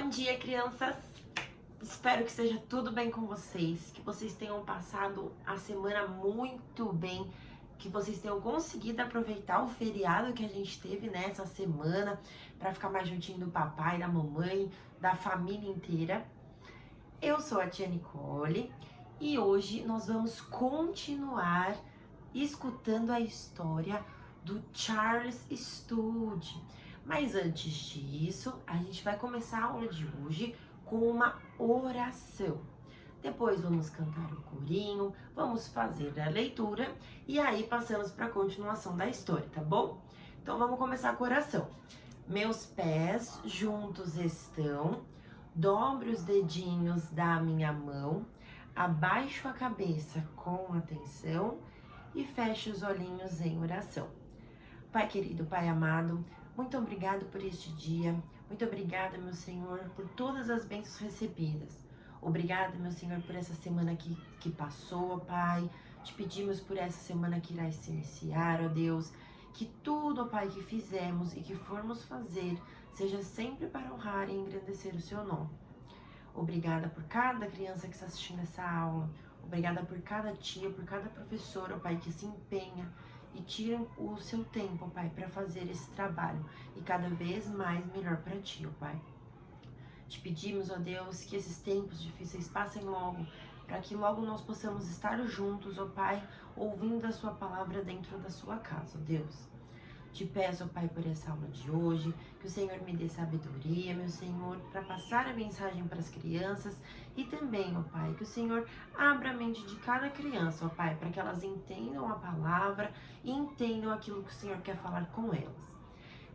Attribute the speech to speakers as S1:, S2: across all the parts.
S1: Bom dia, crianças! Espero que esteja tudo bem com vocês, que vocês tenham passado a semana muito bem, que vocês tenham conseguido aproveitar o feriado que a gente teve nessa semana para ficar mais juntinho do papai, da mamãe, da família inteira. Eu sou a tia Nicole e hoje nós vamos continuar escutando a história do Charles Studi. Mas antes disso, a gente vai começar a aula de hoje com uma oração. Depois vamos cantar o corinho, vamos fazer a leitura e aí passamos para a continuação da história, tá bom? Então vamos começar com a oração. Meus pés juntos estão, dobre os dedinhos da minha mão, abaixo a cabeça com atenção e feche os olhinhos em oração. Pai querido, Pai amado, muito obrigado por este dia. Muito obrigada, meu Senhor, por todas as bênçãos recebidas. Obrigada, meu Senhor, por essa semana que passou, Pai. Te pedimos por essa semana que irá se iniciar, ó Deus. Que tudo, ó Pai, que fizemos e que formos fazer, seja sempre para honrar e engrandecer o seu nome. Obrigada por cada criança que está assistindo essa aula. Obrigada por cada tia, por cada professora, ó Pai, que se empenha e tiram o seu tempo, Pai, para fazer esse trabalho e cada vez mais melhor para Ti, ó Pai. Te pedimos, ó Deus, que esses tempos difíceis passem logo, para que logo nós possamos estar juntos, ó Pai, ouvindo a Sua palavra dentro da Sua casa, ó Deus. Te peço, ó Pai, por essa aula de hoje, que o Senhor me dê sabedoria, meu Senhor, para passar a mensagem para as crianças e também, ó Pai, que o Senhor abra a mente de cada criança, ó Pai, para que elas entendam a palavra e entendam aquilo que o Senhor quer falar com elas.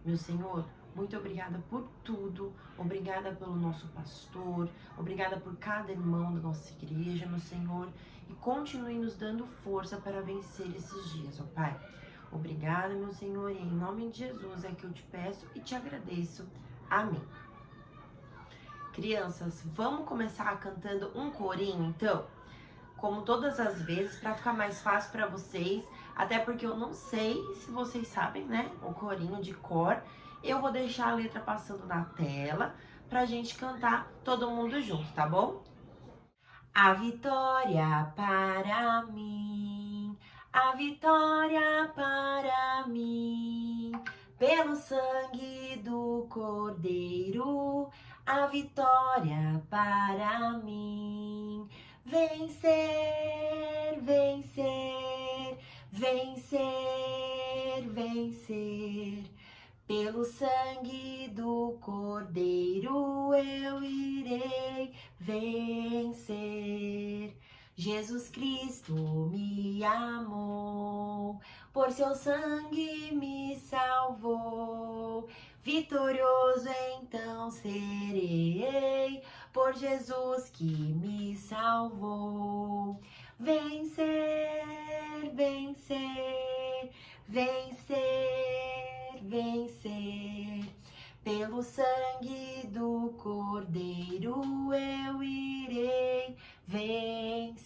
S1: Meu Senhor, muito obrigada por tudo, obrigada pelo nosso pastor, obrigada por cada irmão da nossa igreja, meu Senhor, e continue nos dando força para vencer esses dias, ó Pai. Obrigada, meu Senhor, e em nome de Jesus é que eu te peço e te agradeço. Amém. Crianças, vamos começar cantando um corinho, então? Como todas as vezes, para ficar mais fácil para vocês, até porque eu não sei se vocês sabem, né, o corinho de cor. Eu vou deixar a letra passando na tela pra gente cantar todo mundo junto, tá bom? A vitória para mim, a vitória para mim, pelo sangue do Cordeiro, a vitória para mim. Vencer, vencer, vencer, vencer. Pelo sangue do Cordeiro eu irei vencer. Jesus Cristo me amou, por seu sangue me salvou. Vitorioso então serei, por Jesus que me salvou. Vencer, vencer, vencer, vencer. Pelo sangue do Cordeiro eu irei vencer.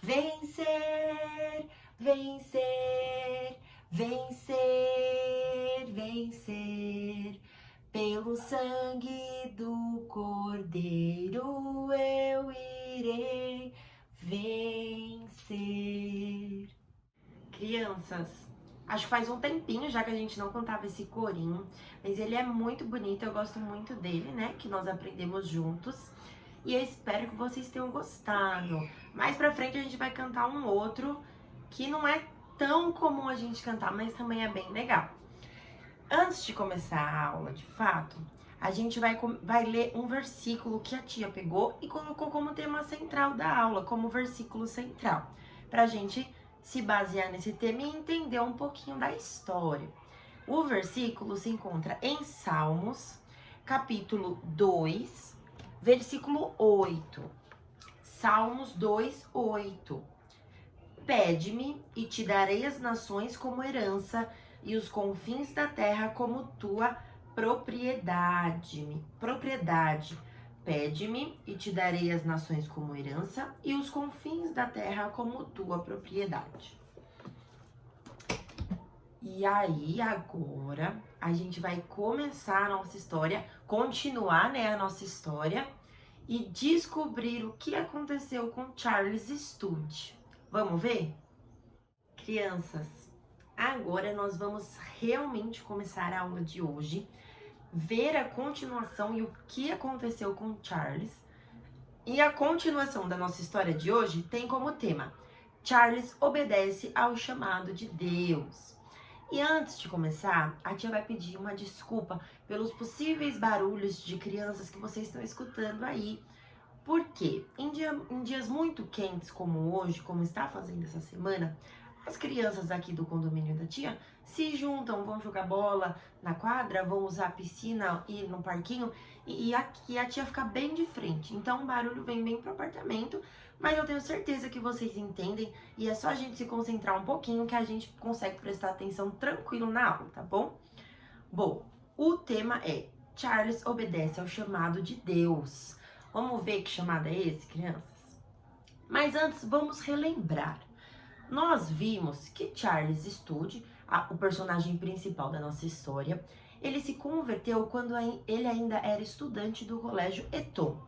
S1: Vencer, vencer, vencer, vencer. Pelo sangue do Cordeiro eu irei vencer. Crianças, acho que faz um tempinho já que a gente não cantava esse corinho, mas ele é muito bonito, eu gosto muito dele, né? Que nós aprendemos juntos. E eu espero que vocês tenham gostado. Mais pra frente a gente vai cantar um outro que não é tão comum a gente cantar, mas também é bem legal. Antes de começar a aula de fato, a gente vai ler um versículo que a tia pegou e colocou como tema central da aula, como versículo central, pra gente se basear nesse tema e entender um pouquinho da história. O versículo se encontra em Salmos, capítulo 2, versículo 8. Salmos 2, 8. Pede-me e te darei as nações como herança e os confins da terra como tua propriedade. Pede-me e te darei as nações como herança e os confins da terra como tua propriedade. E aí, agora, a gente vai começar a nossa história, continuar, né, a nossa história e descobrir o que aconteceu com Charles Studd. Vamos ver? Crianças, agora nós vamos realmente começar a aula de hoje, ver a continuação e o que aconteceu com Charles. E a continuação da nossa história de hoje tem como tema: Charles obedece ao chamado de Deus. E antes de começar, a tia vai pedir uma desculpa pelos possíveis barulhos de crianças que vocês estão escutando aí. Por quê? Em dias muito quentes como hoje, como está fazendo essa semana, as crianças aqui do condomínio da tia se juntam, vão jogar bola na quadra, vão usar a piscina e no parquinho, e aqui a tia fica bem de frente. Então o barulho vem bem pro apartamento, mas eu tenho certeza que vocês entendem e é só a gente se concentrar um pouquinho que a gente consegue prestar atenção tranquilo na aula, tá bom? Bom, o tema é Charles obedece ao chamado de Deus. Vamos ver que chamado é esse, crianças? Mas antes, vamos relembrar. Nós vimos que Charles Studd, o personagem principal da nossa história, ele se converteu quando ele ainda era estudante do colégio Eton.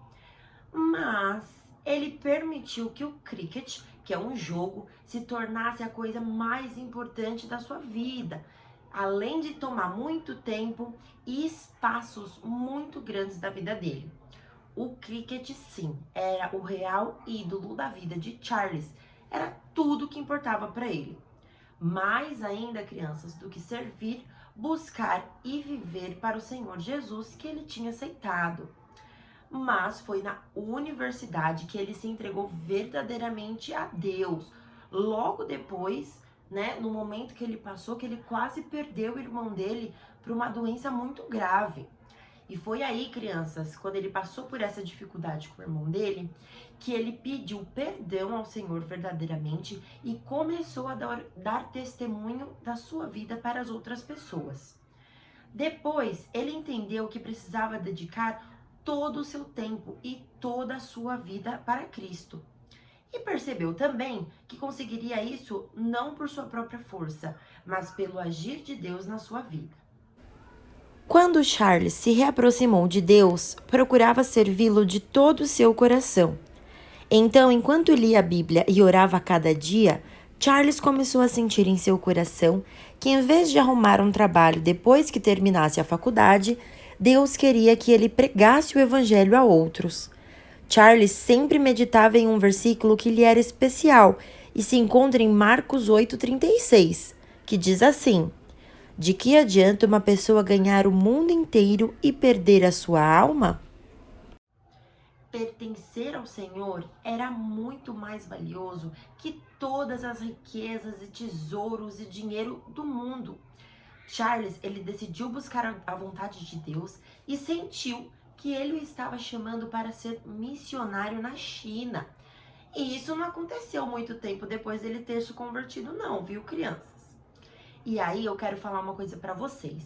S1: Mas ele permitiu que o cricket, que é um jogo, se tornasse a coisa mais importante da sua vida, além de tomar muito tempo e espaços muito grandes da vida dele. O cricket, sim, era o real ídolo da vida de Charles. Era tudo que importava para ele. Mais ainda, crianças, do que servir, buscar e viver para o Senhor Jesus que ele tinha aceitado. Mas foi na universidade que ele se entregou verdadeiramente a Deus. Logo depois, né, no momento que ele passou, que ele quase perdeu o irmão dele para uma doença muito grave. E foi aí, crianças, quando ele passou por essa dificuldade com o irmão dele, que ele pediu perdão ao Senhor verdadeiramente e começou a dar testemunho da sua vida para as outras pessoas. Depois, ele entendeu que precisava dedicar todo o seu tempo e toda a sua vida para Cristo. E percebeu também que conseguiria isso não por sua própria força, mas pelo agir de Deus na sua vida. Quando Charles se reaproximou de Deus, procurava servi-lo de todo o seu coração. Então, enquanto lia a Bíblia e orava a cada dia, Charles começou a sentir em seu coração que, em vez de arrumar um trabalho depois que terminasse a faculdade, Deus queria que ele pregasse o evangelho a outros. Charles sempre meditava em um versículo que lhe era especial e se encontra em Marcos 8,36, que diz assim: de que adianta uma pessoa ganhar o mundo inteiro e perder a sua alma? Pertencer ao Senhor era muito mais valioso que todas as riquezas e tesouros e dinheiro do mundo. Charles, ele decidiu buscar a vontade de Deus e sentiu que ele o estava chamando para ser missionário na China. E isso não aconteceu muito tempo depois dele ter se convertido não, viu, crianças? E aí eu quero falar uma coisa para vocês.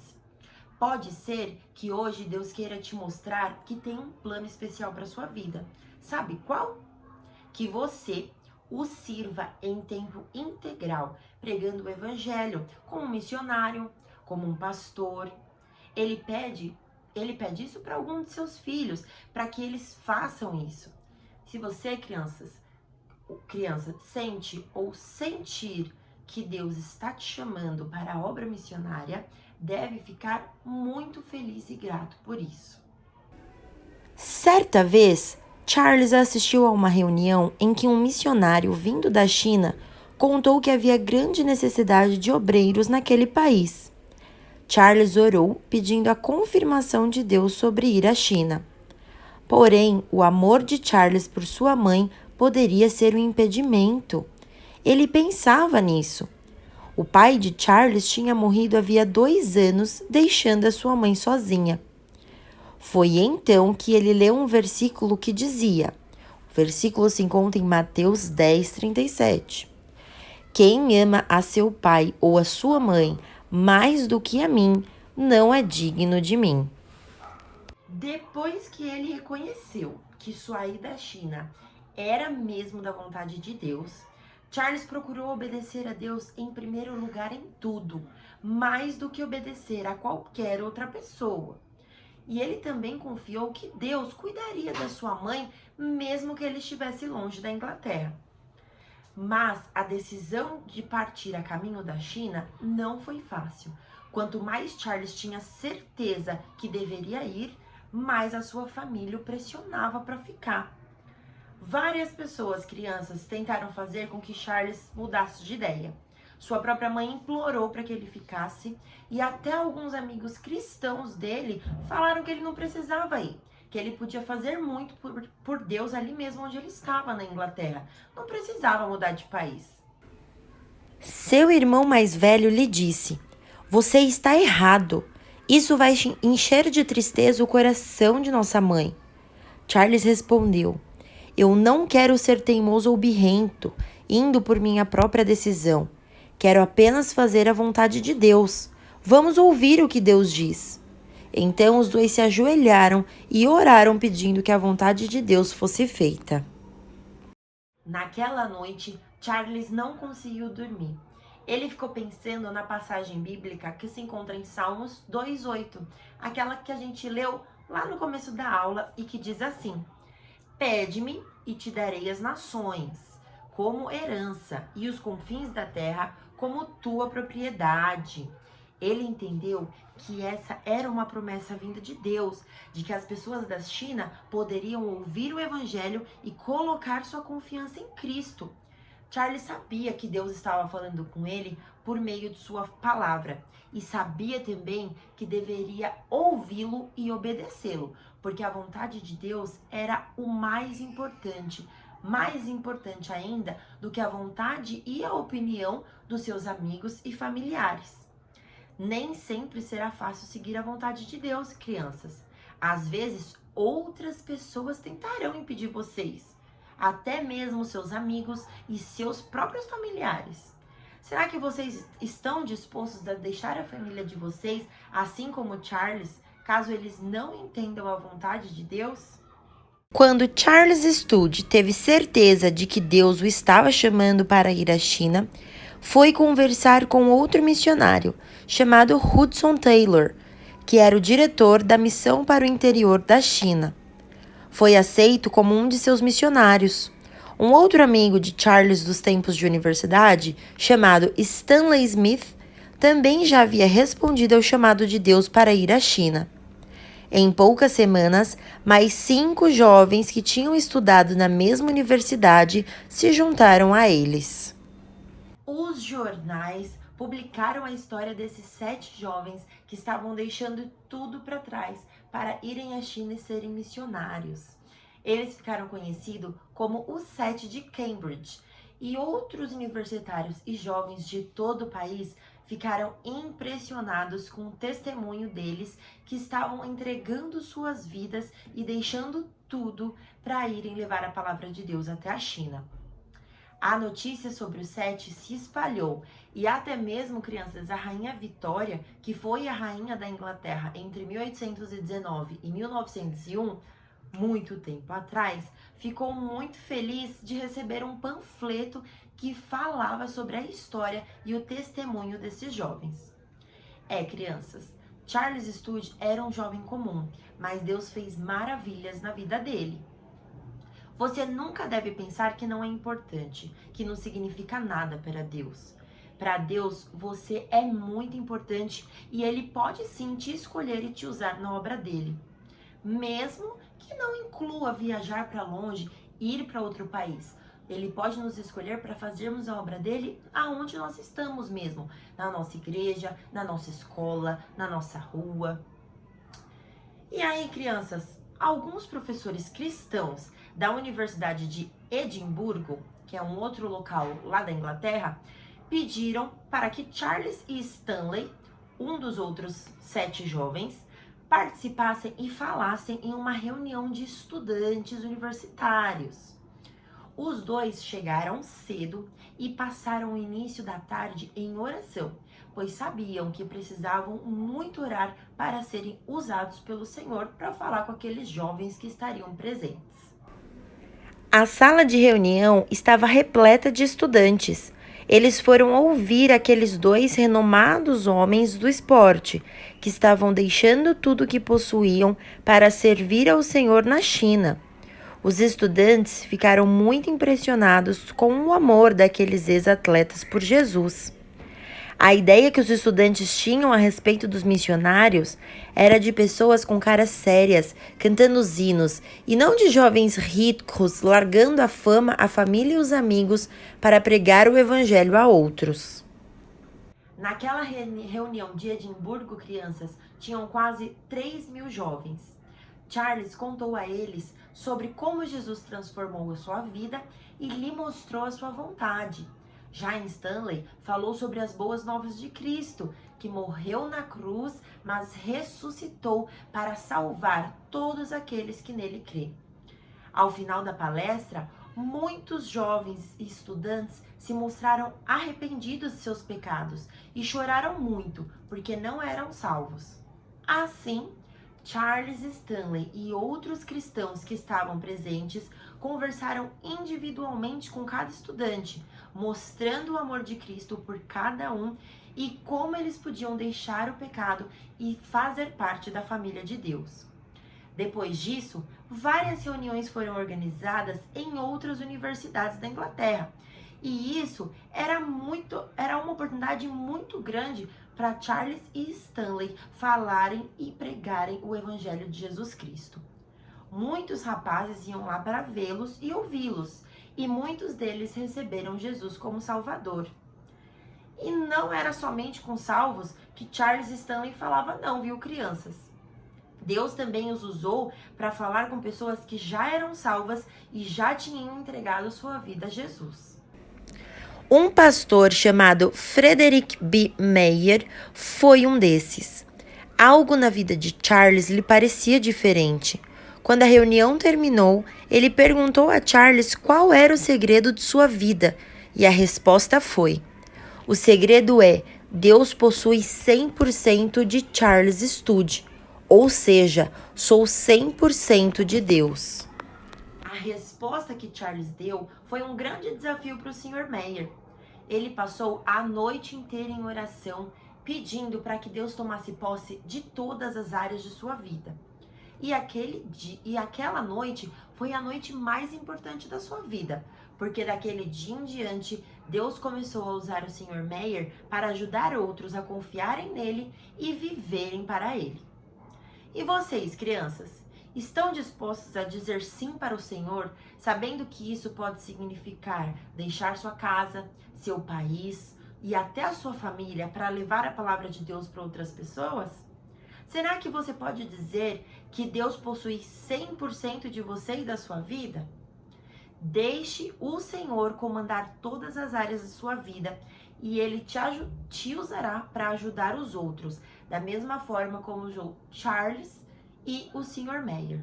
S1: Pode ser que hoje Deus queira te mostrar que tem um plano especial para sua vida. Sabe qual? Que você o sirva em tempo integral, pregando o evangelho como um missionário, como um pastor. Ele pede isso para algum de seus filhos, para que eles façam isso. Se você, criança, sente ou sentir que Deus está te chamando para a obra missionária, deve ficar muito feliz e grato por isso. Certa vez, Charles assistiu a uma reunião em que um missionário vindo da China contou que havia grande necessidade de obreiros naquele país. Charles orou pedindo a confirmação de Deus sobre ir à China. Porém, o amor de Charles por sua mãe poderia ser um impedimento. Ele pensava nisso. O pai de Charles tinha morrido havia 2 anos, deixando a sua mãe sozinha. Foi então que ele leu um versículo que dizia, o versículo se encontra em Mateus 10:37. Quem ama a seu pai ou a sua mãe mais do que a mim, não é digno de mim. Depois que ele reconheceu que sua ida à China era mesmo da vontade de Deus, Charles procurou obedecer a Deus em primeiro lugar em tudo, mais do que obedecer a qualquer outra pessoa. E ele também confiou que Deus cuidaria da sua mãe, mesmo que ele estivesse longe da Inglaterra. Mas a decisão de partir a caminho da China não foi fácil. Quanto mais Charles tinha certeza que deveria ir, mais a sua família o pressionava para ficar. Várias pessoas, crianças, tentaram fazer com que Charles mudasse de ideia. Sua própria mãe implorou para que ele ficasse e até alguns amigos cristãos dele falaram que ele não precisava ir, que ele podia fazer muito por Deus ali mesmo onde ele estava, na Inglaterra. Não precisava mudar de país.
S2: Seu irmão mais velho lhe disse: "Você está errado. Isso vai encher de tristeza o coração de nossa mãe." Charles respondeu: "Eu não quero ser teimoso ou birrento, indo por minha própria decisão. Quero apenas fazer a vontade de Deus. Vamos ouvir o que Deus diz." Então os dois se ajoelharam e oraram pedindo que a vontade de Deus fosse feita.
S1: Naquela noite, Charles não conseguiu dormir. Ele ficou pensando na passagem bíblica que se encontra em Salmos 2:8, aquela que a gente leu lá no começo da aula e que diz assim: "Pede-me e te darei as nações como herança e os confins da terra como tua propriedade." Ele entendeu que essa era uma promessa vinda de Deus, de que as pessoas da China poderiam ouvir o evangelho e colocar sua confiança em Cristo. Charles sabia que Deus estava falando com ele por meio de sua palavra e sabia também que deveria ouvi-lo e obedecê-lo, porque a vontade de Deus era o mais importante ainda do que a vontade e a opinião dos seus amigos e familiares. Nem sempre será fácil seguir a vontade de Deus, crianças. Às vezes, outras pessoas tentarão impedir vocês, até mesmo seus amigos e seus próprios familiares. Será que vocês estão dispostos a deixar a família de vocês, assim como Charles, caso eles não entendam a vontade de Deus?
S2: Quando Charles Studd teve certeza de que Deus o estava chamando para ir à China, foi conversar com outro missionário, chamado Hudson Taylor, que era o diretor da missão para o interior da China. Foi aceito como um de seus missionários. Um outro amigo de Charles dos tempos de universidade, chamado Stanley Smith, também já havia respondido ao chamado de Deus para ir à China. Em poucas semanas, mais 5 jovens que tinham estudado na mesma universidade se juntaram a eles.
S1: Os jornais publicaram a história desses 7 jovens que estavam deixando tudo para trás para irem à China e serem missionários. Eles ficaram conhecidos como os 7 de Cambridge, e outros universitários e jovens de todo o país ficaram impressionados com o testemunho deles, que estavam entregando suas vidas e deixando tudo para irem levar a palavra de Deus até a China. A notícia sobre os 7 se espalhou e até mesmo, crianças, a rainha Vitória, que foi a rainha da Inglaterra entre 1819 e 1901, muito tempo atrás, ficou muito feliz de receber um panfleto que falava sobre a história e o testemunho desses jovens. Crianças, Charles Studd era um jovem comum, mas Deus fez maravilhas na vida dele. Você nunca deve pensar que não é importante, que não significa nada para Deus. Para Deus, você é muito importante e Ele pode sim te escolher e te usar na obra dele. Mesmo que não inclua viajar para longe, ir para outro país. Ele pode nos escolher para fazermos a obra dele aonde nós estamos mesmo. Na nossa igreja, na nossa escola, na nossa rua. E aí, crianças, alguns professores cristãos da Universidade de Edimburgo, que é um outro local lá da Inglaterra, pediram para que Charles e Stanley, um dos outros 7 jovens, participassem e falassem em uma reunião de estudantes universitários. Os dois chegaram cedo e passaram o início da tarde em oração, pois sabiam que precisavam muito orar para serem usados pelo Senhor para falar com aqueles jovens que estariam presentes.
S2: A sala de reunião estava repleta de estudantes. Eles foram ouvir aqueles dois renomados homens do esporte, que estavam deixando tudo o que possuíam para servir ao Senhor na China. Os estudantes ficaram muito impressionados com o amor daqueles ex-atletas por Jesus. A ideia que os estudantes tinham a respeito dos missionários era de pessoas com caras sérias, cantando os hinos, e não de jovens ricos largando a fama, a família e os amigos para pregar o evangelho a outros.
S1: Naquela reunião de Edimburgo, crianças, tinham quase 3.000 jovens. Charles contou a eles sobre como Jesus transformou a sua vida e lhe mostrou a sua vontade. Já Stanley falou sobre as boas novas de Cristo, que morreu na cruz, mas ressuscitou para salvar todos aqueles que nele crêem. Ao final da palestra, muitos jovens e estudantes se mostraram arrependidos de seus pecados e choraram muito, porque não eram salvos. Assim, Charles Stanley e outros cristãos que estavam presentes conversaram individualmente com cada estudante, mostrando o amor de Cristo por cada um e como eles podiam deixar o pecado e fazer parte da família de Deus. Depois disso, várias reuniões foram organizadas em outras universidades da Inglaterra. E isso era uma oportunidade muito grande para Charles e Stanley falarem e pregarem o Evangelho de Jesus Cristo. Muitos rapazes iam lá para vê-los e ouvi-los, e muitos deles receberam Jesus como Salvador. E não era somente com salvos que Charles Stanley falava não, viu, crianças? Deus também os usou para falar com pessoas que já eram salvas e já tinham entregado sua vida a Jesus.
S2: Um pastor chamado Frederick B. Meyer foi um desses. Algo na vida de Charles lhe parecia diferente. Quando a reunião terminou, ele perguntou a Charles qual era o segredo de sua vida, e a resposta foi: o segredo é Deus possui 100% de Charles Studd, ou seja, sou 100% de Deus.
S1: A resposta que Charles deu foi um grande desafio para o Sr. Meyer. Ele passou a noite inteira em oração, pedindo para que Deus tomasse posse de todas as áreas de sua vida. E aquela noite foi a noite mais importante da sua vida, porque daquele dia em diante, Deus começou a usar o Sr. Meyer para ajudar outros a confiarem nele e viverem para ele. E vocês, crianças, estão dispostos a dizer sim para o Senhor, sabendo que isso pode significar deixar sua casa, seu país e até a sua família para levar a palavra de Deus para outras pessoas? Será que você pode dizer que Deus possui 100% de você e da sua vida? Deixe o Senhor comandar todas as áreas da sua vida e Ele te usará para ajudar os outros, da mesma forma como usou Charles e o Sr. Meyer.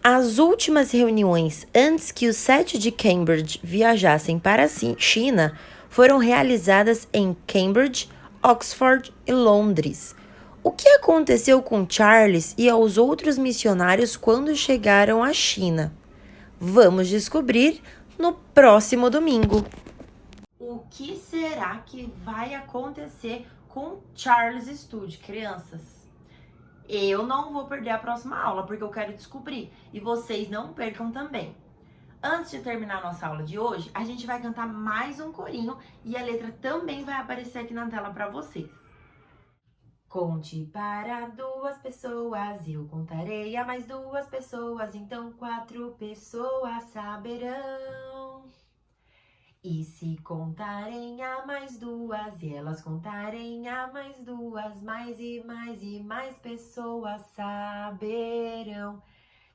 S2: As últimas reuniões antes que os 7 de Cambridge viajassem para a China foram realizadas em Cambridge, Oxford e Londres. O que aconteceu com Charles e aos outros missionários quando chegaram à China? Vamos descobrir no próximo domingo.
S1: O que será que vai acontecer com Charles Studd, crianças? Eu não vou perder a próxima aula, porque eu quero descobrir. E vocês não percam também. Antes de terminar a nossa aula de hoje, a gente vai cantar mais um corinho e a letra também vai aparecer aqui na tela para vocês. Conte para 2 pessoas, eu contarei a mais 2 pessoas, então 4 pessoas saberão. E se contarem a mais 2 e elas contarem a mais 2, mais e mais e mais pessoas saberão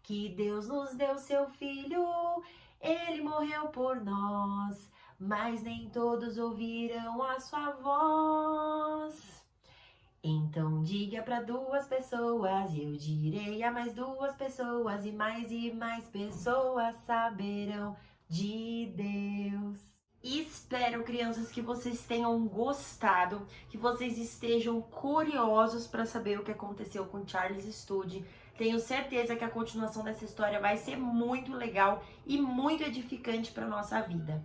S1: que Deus nos deu seu Filho, Ele morreu por nós, mas nem todos ouviram a sua voz. Então diga para 2 pessoas e eu direi a mais 2 pessoas e mais pessoas saberão de Deus. Espero, crianças, que vocês tenham gostado, que vocês estejam curiosos para saber o que aconteceu com Charles Studd Tenho certeza que a continuação dessa história vai ser muito legal e muito edificante para nossa vida.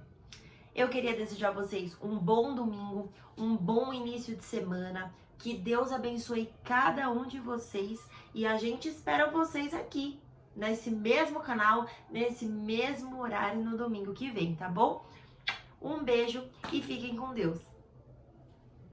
S1: Eu queria desejar a vocês um bom domingo, um bom início de semana, que Deus abençoe cada um de vocês e a gente espera vocês aqui, nesse mesmo canal, nesse mesmo horário no domingo que vem, tá bom? Um beijo e fiquem com Deus.